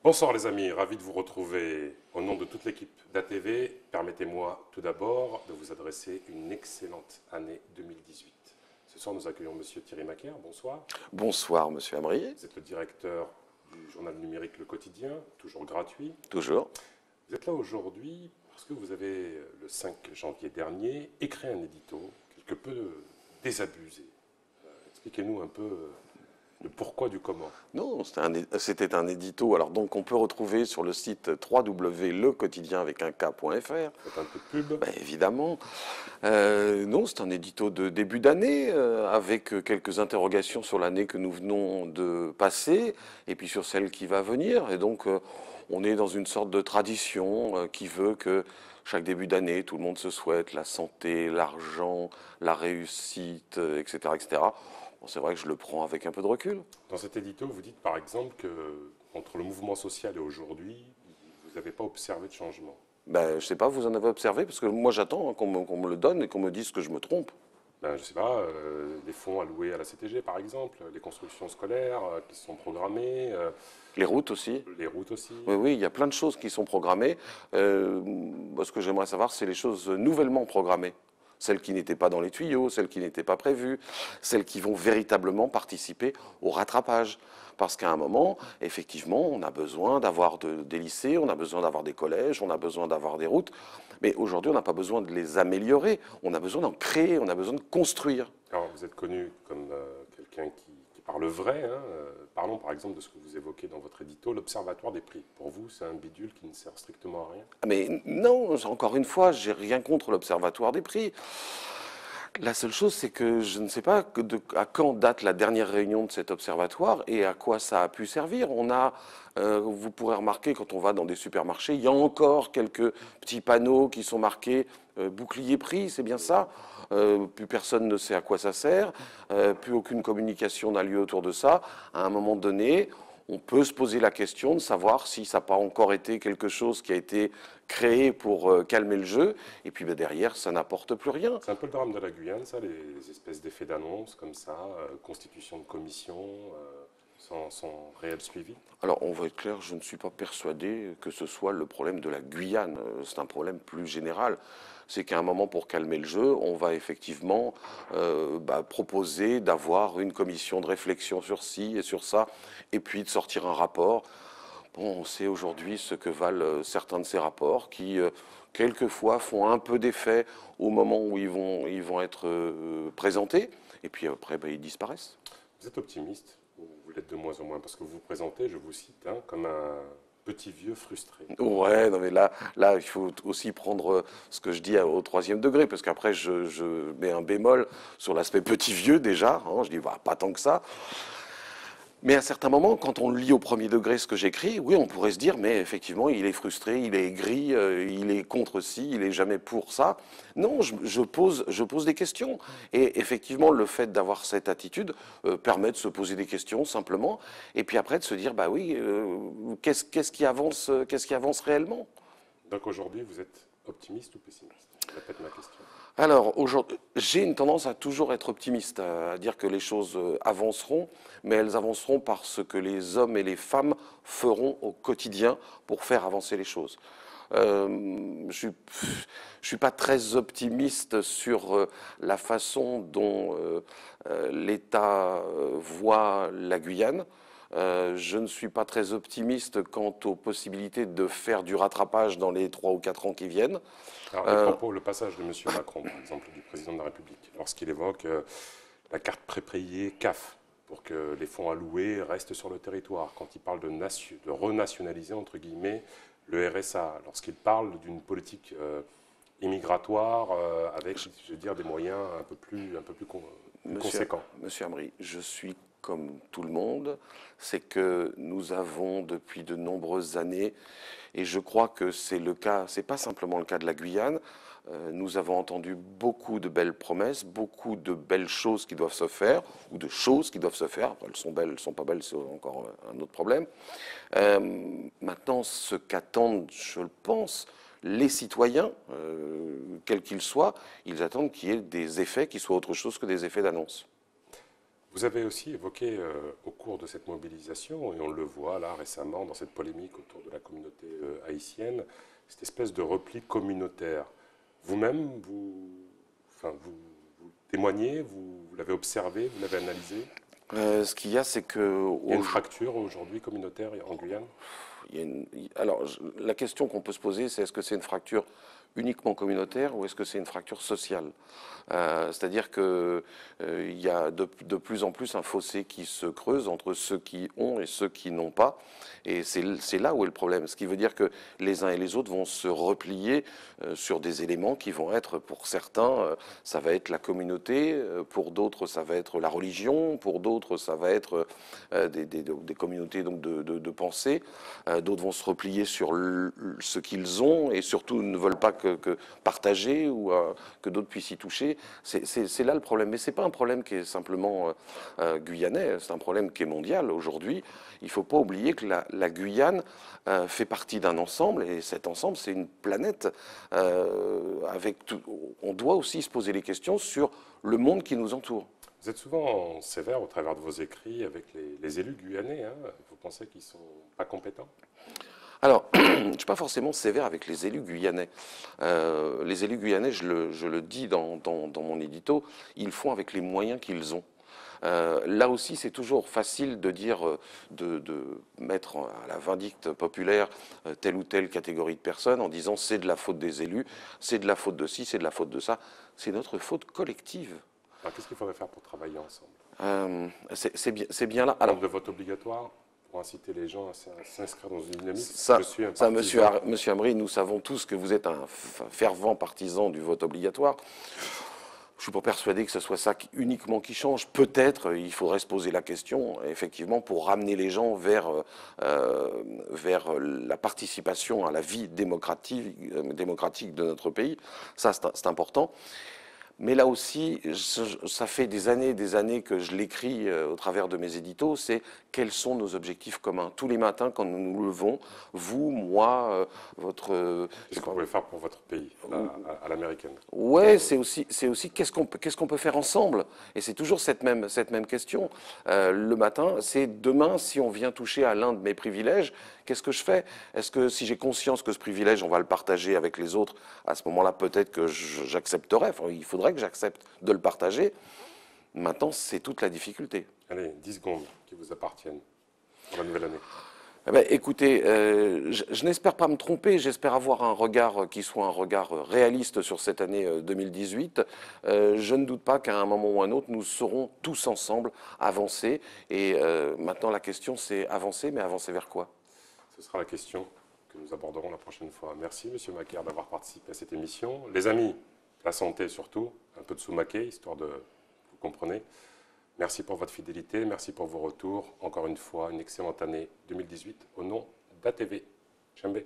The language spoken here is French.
Bonsoir les amis, ravi de vous retrouver. Au nom de toute l'équipe d'ATV, permettez-moi tout d'abord de vous adresser une excellente année 2018. Ce soir, nous accueillons Monsieur Thierry Macaire. Bonsoir. Bonsoir, monsieur Amri. Vous êtes le directeur du journal numérique Le Quotidien, toujours gratuit. Toujours. Vous êtes là aujourd'hui parce que vous avez, le 5 janvier dernier, écrit un édito quelque peu désabusé. Expliquez-nous un peu le pourquoi du comment. Non, c'était un édito. Alors, donc, on peut retrouver sur le site www.lequotidien avec un k.fr. Faites un peu de pub. Ben, évidemment. Non, c'est un édito de début d'année avec quelques interrogations sur l'année que nous venons de passer et puis sur celle qui va venir. Et donc, on est dans une sorte de tradition qui veut que chaque début d'année, tout le monde se souhaite la santé, l'argent, la réussite, etc., etc. Bon, c'est vrai que je le prends avec un peu de recul. Dans cet édito, vous dites par exemple que entre le mouvement social et aujourd'hui, vous n'avez pas observé de changement. Ben, je sais pas, vous en avez observé, parce que moi j'attends hein, qu'on me le donne et qu'on me dise que je me trompe. Ben, je ne sais pas, les fonds alloués à la CTG par exemple, les constructions scolaires qui sont programmées, Les routes aussi. les routes aussi. Oui, oui, il y a plein de choses qui sont programmées. Ce que j'aimerais savoir, c'est les choses nouvellement programmées. Celles qui n'étaient pas dans les tuyaux, celles qui n'étaient pas prévues, celles qui vont véritablement participer au rattrapage. Parce qu'à un moment, effectivement, on a besoin d'avoir des lycées, on a besoin d'avoir des collèges, on a besoin d'avoir des routes. Mais aujourd'hui, on n'a pas besoin de les améliorer, on a besoin d'en créer, on a besoin de construire. Alors vous êtes connu comme quelqu'un qui parle vrai. Hein, parlons par exemple de ce que vous évoquez dans votre édito, l'observatoire des prix. Pour vous, c'est un bidule qui ne sert strictement à rien. Ah, mais non, encore une fois, j'ai rien contre l'Observatoire des prix. La seule chose, c'est que je ne sais pas à quand date la dernière réunion de cet observatoire et à quoi ça a pu servir. Vous pourrez remarquer quand on va dans des supermarchés, il y a encore quelques petits panneaux qui sont marqués bouclier prix, c'est bien ça. Plus personne ne sait à quoi ça sert, plus aucune communication n'a lieu autour de ça. À un moment donné, on peut se poser la question de savoir si ça n'a pas encore été quelque chose qui a été créé pour calmer le jeu, et puis ben, derrière, ça n'apporte plus rien. C'est un peu le drame de la Guyane, ça, les espèces d'effets d'annonce comme ça, constitution de commission, sans réel suivi. Alors, on va être clair, je ne suis pas persuadé que ce soit le problème de la Guyane. C'est un problème plus général. C'est qu'à un moment, pour calmer le jeu, on va effectivement proposer d'avoir une commission de réflexion sur ci et sur ça, et puis de sortir un rapport. Bon, on sait aujourd'hui ce que valent certains de ces rapports qui, quelquefois, font un peu d'effet au moment où ils vont être présentés, et puis après, ben, ils disparaissent. Vous êtes optimiste, ou vous l'êtes de moins en moins, parce que vous vous présentez, je vous cite, hein, comme un petit vieux frustré. Ouais, non mais là, il faut aussi prendre ce que je dis au troisième degré, parce qu'après, je mets un bémol sur l'aspect petit vieux déjà. Hein, je dis, bah, pas tant que ça. Mais à certains moments, quand on lit au premier degré ce que j'écris, oui, on pourrait se dire, mais effectivement, il est frustré, il est aigri, il est contre ci, il est jamais pour ça. Non, je pose des questions. Et effectivement, le fait d'avoir cette attitude permet de se poser des questions simplement, et puis après de se dire, bah oui, qu'est-ce qui avance réellement? Donc aujourd'hui, vous êtes optimiste ou pessimiste? Je répète ma question. Alors, aujourd'hui, j'ai une tendance à toujours être optimiste, à dire que les choses avanceront, mais elles avanceront par ce que les hommes et les femmes feront au quotidien pour faire avancer les choses. Je suis pas très optimiste sur la façon dont l'État voit la Guyane. Je ne suis pas très optimiste quant aux possibilités de faire du rattrapage dans les 3 ou 4 ans qui viennent. Alors les propos, le passage de M. Macron, par exemple, du président de la République, lorsqu'il évoque la carte prépayée CAF, pour que les fonds alloués restent sur le territoire, quand il parle de renationaliser, entre guillemets, le RSA, lorsqu'il parle d'une politique immigratoire avec, je veux dire, des moyens un peu plus conséquents. Monsieur Amri, je suis comme tout le monde, c'est que nous avons depuis de nombreuses années, et je crois que c'est le cas, c'est pas simplement le cas de la Guyane, nous avons entendu beaucoup de belles promesses, beaucoup de belles choses qui doivent se faire, ou de choses qui doivent se faire. Après, elles sont belles, elles ne sont pas belles, c'est encore un autre problème. Maintenant, ce qu'attendent, je le pense, les citoyens, quels qu'ils soient, ils attendent qu'il y ait des effets qui soient autre chose que des effets d'annonce. Vous avez aussi évoqué au cours de cette mobilisation, et on le voit là récemment dans cette polémique autour de la communauté haïtienne, cette espèce de repli communautaire. Vous-même, vous témoignez, vous l'avez observé, vous l'avez analysé? Ce qu'il y a, c'est que Il y a une fracture aujourd'hui communautaire en Guyane? alors, la question qu'on peut se poser, c'est est-ce que c'est une fracture uniquement communautaire ou est-ce que c'est une fracture sociale? C'est-à-dire qu'il y a de plus en plus un fossé qui se creuse entre ceux qui ont et ceux qui n'ont pas. Et c'est là où est le problème. Ce qui veut dire que les uns et les autres vont se replier sur des éléments qui vont être, pour certains, ça va être la communauté, pour d'autres, ça va être la religion, pour d'autres, ça va être des communautés donc, de pensée. D'autres vont se replier sur ce qu'ils ont et surtout ne veulent pas que partager ou que d'autres puissent y toucher. C'est là le problème. Mais ce n'est pas un problème qui est simplement guyanais, c'est un problème qui est mondial aujourd'hui. Il ne faut pas oublier que la Guyane fait partie d'un ensemble et cet ensemble, c'est une planète. Avec tout, on doit aussi se poser les questions sur le monde qui nous entoure. Vous êtes souvent sévère au travers de vos écrits avec les élus guyanais. Hein. Vous pensez qu'ils ne sont pas compétents? Alors, je ne suis pas forcément sévère avec les élus guyanais. Les élus guyanais, je le dis dans mon édito, ils font avec les moyens qu'ils ont. Là aussi, c'est toujours facile de dire, de mettre à la vindicte populaire telle ou telle catégorie de personnes en disant c'est de la faute des élus, c'est de la faute de ci, c'est de la faute de ça. C'est notre faute collective. Alors, qu'est-ce qu'il faudrait faire pour travailler ensemble? C'est bien là. Alors, de vote obligatoire pour inciter les gens à s'inscrire dans une dynamique. Monsieur Amri, nous savons tous que vous êtes un fervent partisan du vote obligatoire. Je ne suis pas persuadé que ce soit ça uniquement qui change. Peut-être il faudrait se poser la question, effectivement, pour ramener les gens vers la participation à la vie démocratique de notre pays. Ça, c'est important. Mais là aussi, ça fait des années que je l'écris au travers de mes éditos, c'est quels sont nos objectifs communs. Tous les matins, quand nous nous levons, vous, moi, votre... Qu'est-ce que vous pouvez faire pour votre pays, à l'américaine? Ouais, c'est aussi qu'est-ce qu'on peut faire ensemble. Et c'est toujours cette même question. Le matin, c'est demain, si on vient toucher à l'un de mes privilèges, qu'est-ce que je fais? Est-ce que si j'ai conscience que ce privilège, on va le partager avec les autres, à ce moment-là, peut-être que j'accepterai. Enfin, il faudrait que j'accepte de le partager. Maintenant, c'est toute la difficulté. Allez, 10 secondes qui vous appartiennent pour la nouvelle année. Eh bien, écoutez, je n'espère pas me tromper, j'espère avoir un regard qui soit un regard réaliste sur cette année 2018. Je ne doute pas qu'à un moment ou un autre, nous saurons tous ensemble avancer. Et maintenant, la question, c'est avancer, mais avancer vers quoi? Ce sera la question que nous aborderons la prochaine fois. Merci, Monsieur Macaire, d'avoir participé à cette émission. Les amis, la santé surtout, un peu de sous-maquet, histoire de... Vous comprenez. Merci pour votre fidélité, merci pour vos retours. Encore une fois, une excellente année 2018 au nom d'ATV. Chambé.